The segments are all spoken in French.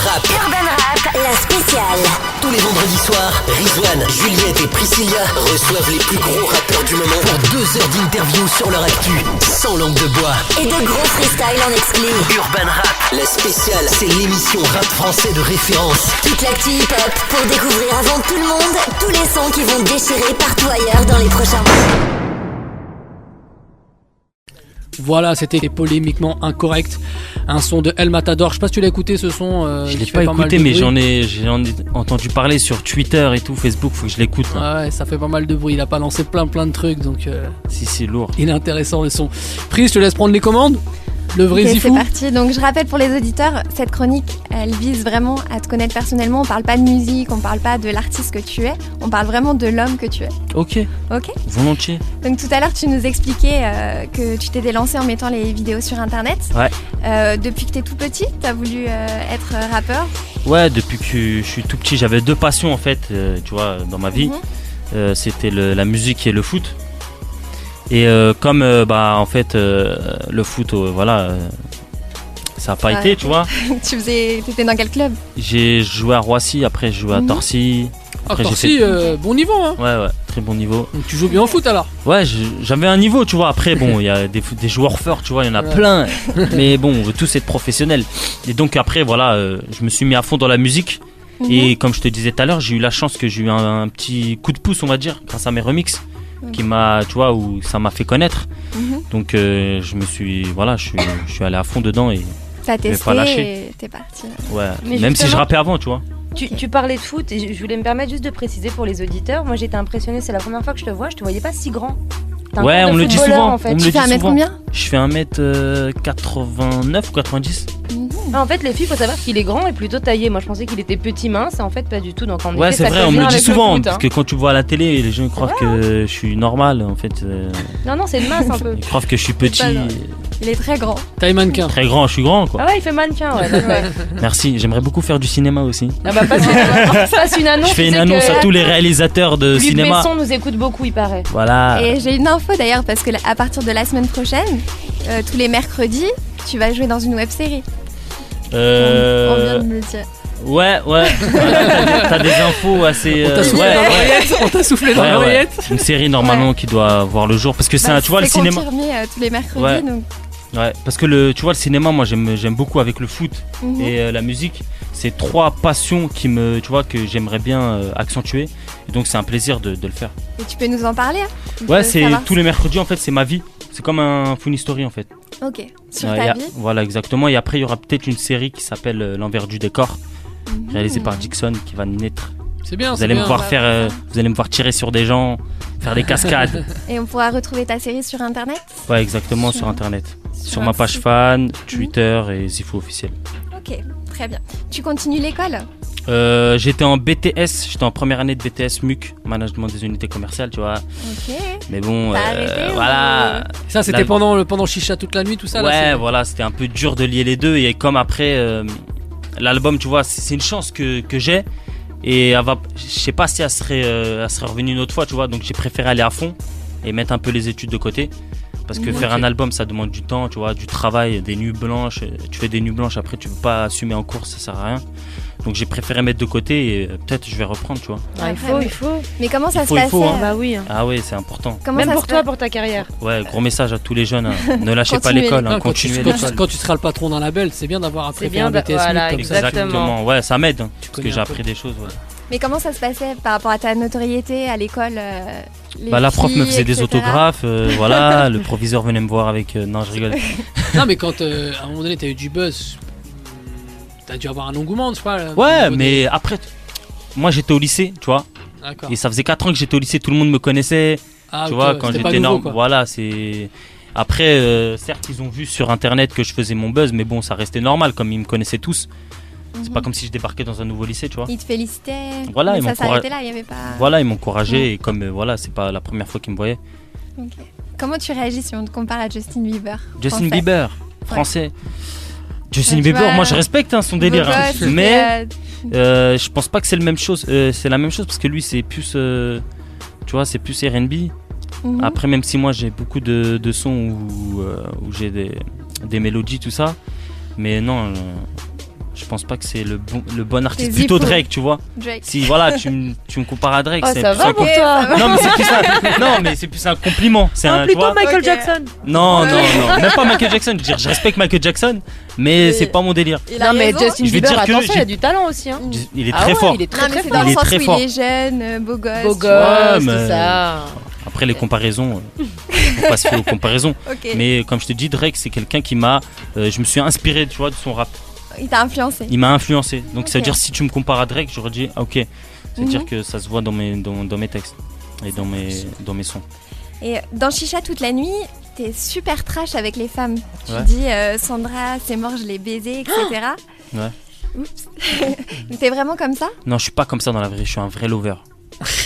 Rap. Urban Rap, la spéciale. Tous les vendredis soirs, Rizwan, Juliette et Priscilla reçoivent les plus gros rappeurs du moment pour 2 heures d'interview sur leur actu, sans langue de bois. Et de gros freestyles en exclu. Urban Rap, la spéciale, c'est l'émission rap français de référence. Toute l'actu hip-hop pour découvrir avant tout le monde tous les sons qui vont déchirer partout ailleurs dans les prochains mois. Voilà, c'était polémiquement incorrect. Un son de El Matador. Je sais pas si tu l'as écouté ce son. Je l'ai pas écouté, mais j'en ai entendu parler sur Twitter et tout, Facebook. Faut que je l'écoute. Ah ouais, ça fait pas mal de bruit. Il a pas lancé plein de trucs, donc. Si, c'est lourd. Il est intéressant le son. Pris, je te laisse prendre les commandes. Le vrai Okay, Zifou. c'est parti. Donc je rappelle pour les auditeurs, cette chronique, elle vise vraiment à te connaître personnellement. On parle pas de musique, on parle pas de l'artiste que tu es, on parle vraiment de l'homme que tu es. Ok. Ok. Volontiers. Donc tout à l'heure, tu nous expliquais que tu t'étais lancé en mettant les vidéos sur Internet. Ouais. Depuis que t'es tout petit, t'as voulu être rappeur. Ouais, depuis que je suis tout petit, j'avais 2 passions en fait, tu vois, dans ma vie. C'était la musique et le foot. Et comme en fait le foot voilà ça a pas été, tu vois. T'étais dans quel club? J'ai joué à Roissy, après j'ai joué à Torcy. Après Torcy, bon niveau hein. Ouais, très bon niveau. Donc tu joues bien au foot alors? Ouais, j'avais un niveau, tu vois. Après bon, il y a des joueurs forts, tu vois, il y en a plein. Mais bon, on veut tous être professionnels. Et donc après voilà, je me suis mis à fond dans la musique. Et comme je te disais tout à l'heure, j'ai eu la chance que j'ai eu un petit coup de pouce, on va dire, grâce à mes remixes. Qui m'a, tu vois, où ça m'a fait connaître. Donc je me suis, voilà, je suis allé à fond dedans et t'as testé pas lâché. Et t'es parti. Ouais, mais même si je rappais avant, tu vois. Tu parlais de foot et je voulais me permettre juste de préciser pour les auditeurs. Moi j'étais impressionnée, c'est la première fois que je te vois, je te voyais pas si grand. Ouais, on me le dit souvent. En fait. Tu fais 1m combien? Je fais 1m89 ou 90. En fait, les filles, faut savoir qu'il est grand et plutôt taillé. Moi, je pensais qu'il était petit, mince, et en fait, pas du tout. Donc, ouais, c'est vrai, on me le dit souvent. Parce que quand tu vois à la télé, les gens croient que je suis normal, en fait. Non, c'est une masse un peu. Ils croient que je suis petit. Il est très grand. Taille mannequin. Très grand, je suis grand, quoi. Ah ouais, il fait mannequin, ouais. Merci, j'aimerais beaucoup faire du cinéma aussi. Ah bah, passe une annonce. Je fais une annonce à tous les réalisateurs de cinéma. Luc Besson nous écoute beaucoup, il paraît. Voilà. Et j'ai une info d'ailleurs, parce que à partir de la semaine prochaine, tous les mercredis, tu vas jouer dans une web-série. On vient de me le dire. Ouais. T'as des infos assez. On t'a soufflé dans l'oreillette. Une série normalement qui doit voir le jour parce que c'est tu vois le cinéma. Confirmé tous les mercredis. Donc. Ouais, parce que tu vois le cinéma, moi j'aime beaucoup avec le foot et la musique. C'est 3 passions qui que j'aimerais bien accentuer. Et donc c'est un plaisir de le faire. Et tu peux nous en parler Ouais, c'est tous les mercredis en fait, c'est ma vie. C'est comme un funny story en fait. Ok, sur ta vie. Voilà, exactement. Et après il y aura peut-être une série qui s'appelle L'envers du décor, réalisée par Dixon, qui va naître. C'est bien. Vous allez me voir vous allez me voir tirer sur des gens, faire des cascades. Et on pourra retrouver ta série sur Internet? Ouais, exactement, sur Internet. Sur ma page fan, Twitter et Zifou officiel. Ok, très bien. Tu continues l'école? J'étais en BTS, j'étais en première année de BTS MUC, management des unités commerciales, tu vois. Ok. Mais bon, t'as arrêté, voilà. Ça, c'était pendant Chicha toute la nuit, tout ça. Ouais, voilà, c'était un peu dur de lier les deux. Et comme après, l'album, tu vois, c'est une chance que j'ai. Et je sais pas si elle serait revenue une autre fois, tu vois. Donc j'ai préféré aller à fond et mettre un peu les études de côté. Parce que faire un album, ça demande du temps, tu vois, du travail, des nuits blanches. Tu fais des nuits blanches, après tu peux pas assumer en cours, ça sert à rien. Donc j'ai préféré mettre de côté et peut-être je vais reprendre, tu vois. Ah, il faut. Mais comment ça se passait Bah oui. Ah oui, c'est important. Même pour toi, pour ta carrière. Ouais, gros message à tous les jeunes. Ne lâchez pas l'école, continuez l'école. Quand tu seras le patron d'un label, c'est bien d'avoir appris un BTS voilà, comme exactement. Ouais, ça m'aide, parce que j'ai appris des choses. Ouais. Mais comment ça se passait par rapport à ta notoriété à l'école? La prof me faisait des autographes, voilà, le proviseur venait me voir avec... non, je rigole. Non, mais quand à un moment donné t'as eu du buzz, t'as dû avoir un engouement, je sais pas. Ouais, mais après, moi j'étais au lycée, tu vois. D'accord. Et ça faisait 4 ans que j'étais au lycée, tout le monde me connaissait. Tu vois, quand j'étais énorme, voilà, c'est... Après, certes, ils ont vu sur internet que je faisais mon buzz, mais bon, ça restait normal, comme ils me connaissaient tous. C'est pas comme si je débarquais dans un nouveau lycée, tu vois. Ils te félicitaient. Voilà, mais ça s'arrêtait là, il y avait pas. Voilà, ils m'encourageaient et comme c'est pas la première fois qu'ils me voyaient. Okay. Comment tu réagis si on te compare à Justin Bieber? Justin Bieber, français. Ouais. Justin Bieber, moi je respecte son délire, mais je pense pas que c'est la même chose. C'est la même chose parce que lui c'est plus, tu vois, c'est plus R&B. Après, même si moi j'ai beaucoup de sons où j'ai des mélodies, tout ça, mais non. Je pense pas que c'est le bon artiste. C'est Plutôt Zippo. Drake, tu vois. Drake. Si voilà, tu me compares à Drake, Oh, c'est ça plus va un pour Ok, toi. ça va. non, mais c'est plus un... non, mais c'est plus un compliment. C'est un, tu Plutôt vois. Michael Ok. Jackson. Non, Ouais. non, même pas Michael Jackson. Je veux dire, je respecte Michael Jackson, mais c'est pas mon délire. Il a Non, mais raison. Justin Je vais Bieber, dire que attention, il j'ai- a du talent aussi. Hein. Il est Ah très ouais, fort. Il est Non, très mais très c'est fort. dans Il le est sens très où fort. il est jeune, beau gosse. Beau tu vois. gosse, mais- tout ça. Après les comparaisons, on passe aux comparaisons. Ok. Mais comme je te dis, Drake, c'est quelqu'un qui m'a, je me suis inspiré, tu vois, de son rap. Il t'a influencé. Il m'a influencé. Donc ça veut Ok. dire si tu me compares à Drake, j'aurais dit ah, ok. Ça veut Mhm. dire que ça se voit dans mes textes et dans mes sons. Et dans Chicha toute la nuit, t'es super trash avec les femmes. Tu Ouais. dis Sandra, c'est mort, je l'ai baisé, etc. Ouais. Oups. T'es vraiment comme ça? Non, je suis pas comme ça dans la vraie. Je suis un vrai lover.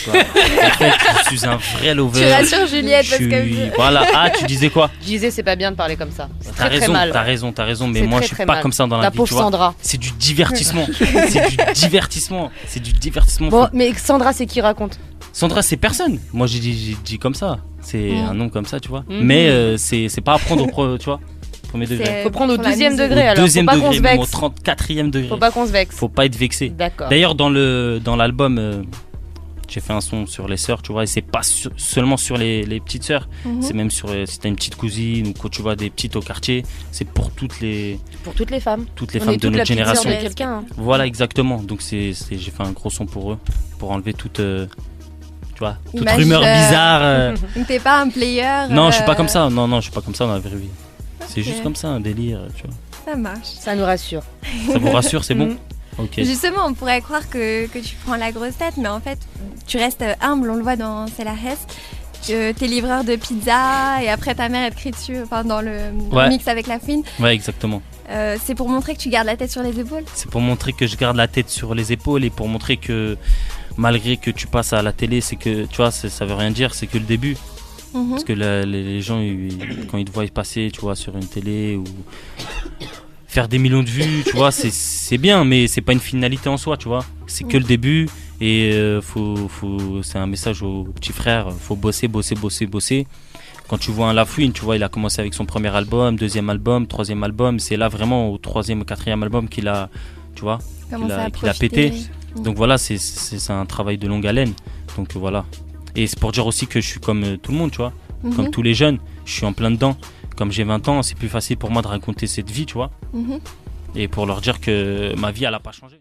Tu vois. En fait, je suis un vrai lover. Tu rassures Juliette Je parce que. suis- Voilà. Ah, tu disais quoi? Je disais, c'est pas bien de parler comme ça. C'est T'as très très raison, mal. t'as raison. Mais C'est moi, très, je suis très pas mal. comme ça dans la La vie. pauvre Tu vois. Sandra. C'est du divertissement. C'est du divertissement. C'est du divertissement. Bon, mais Sandra, c'est qui raconte? Sandra, c'est personne. Moi, j'ai dit comme ça. C'est Mm. un nom comme ça, tu vois. Mhm. Mais c'est pas à prendre tu vois, premier degré. C'est Faut prendre au pour la 12e musique. degré Au alors. deuxième Faut pas qu'on degré, se même au vexe. 34e degré. Faut pas qu'on se vexe. Faut pas être vexé. D'accord. D'ailleurs, dans l'album, j'ai fait un son sur les sœurs, tu vois, et c'est pas seulement sur les petites sœurs, Mhm. c'est même sur si t'as une petite cousine ou quand tu vois des petites au quartier, c'est pour toutes les Pour toutes les femmes. femmes On de est toute notre la petite sœur génération. de quelqu'un. hein. Voilà, exactement. Donc j'ai fait un gros son pour eux, pour enlever toute, tu vois, toute Image, rumeur bizarre. Donc t'es pas un player. Non, je suis pas comme ça. Non, je suis pas comme ça dans la vraie vie. C'est Ok. juste comme ça, un délire, tu vois. Ça marche. Ça nous rassure. Ça vous rassure, c'est bon? Mhm. Ok. Justement, on pourrait croire que tu prends la grosse tête, mais en fait, tu restes humble, on le voit dans C'est la Hesse. T'es livreur de pizza et après ta mère elle te crie dessus dans le Ouais. mix avec la fouine. Ouais, exactement. C'est pour montrer que tu gardes la tête sur les épaules. C'est pour montrer que je garde la tête sur les épaules et pour montrer que malgré que tu passes à la télé, c'est que, tu vois, ça veut rien dire, c'est que le début. Mhm. Parce que les gens, quand ils te voient passer, tu vois, sur une télé ou faire des millions de vues, tu vois, c'est bien, mais c'est pas une finalité en soi, tu vois. C'est que le début et c'est un message aux petits frères, faut bosser. Quand tu vois un Lafouine, tu vois, il a commencé avec son premier album, deuxième album, troisième album. C'est là vraiment au troisième ou quatrième album qu'il a, tu vois, Commencer à qu'il a profiter. pété. Donc voilà, c'est un travail de longue haleine. Donc voilà. Et c'est pour dire aussi que je suis comme tout le monde, tu vois, Mhm. comme tous les jeunes. Je suis en plein dedans. Comme j'ai 20 ans, c'est plus facile pour moi de raconter cette vie, tu vois. Mhm. Et pour leur dire que ma vie, elle a pas changé.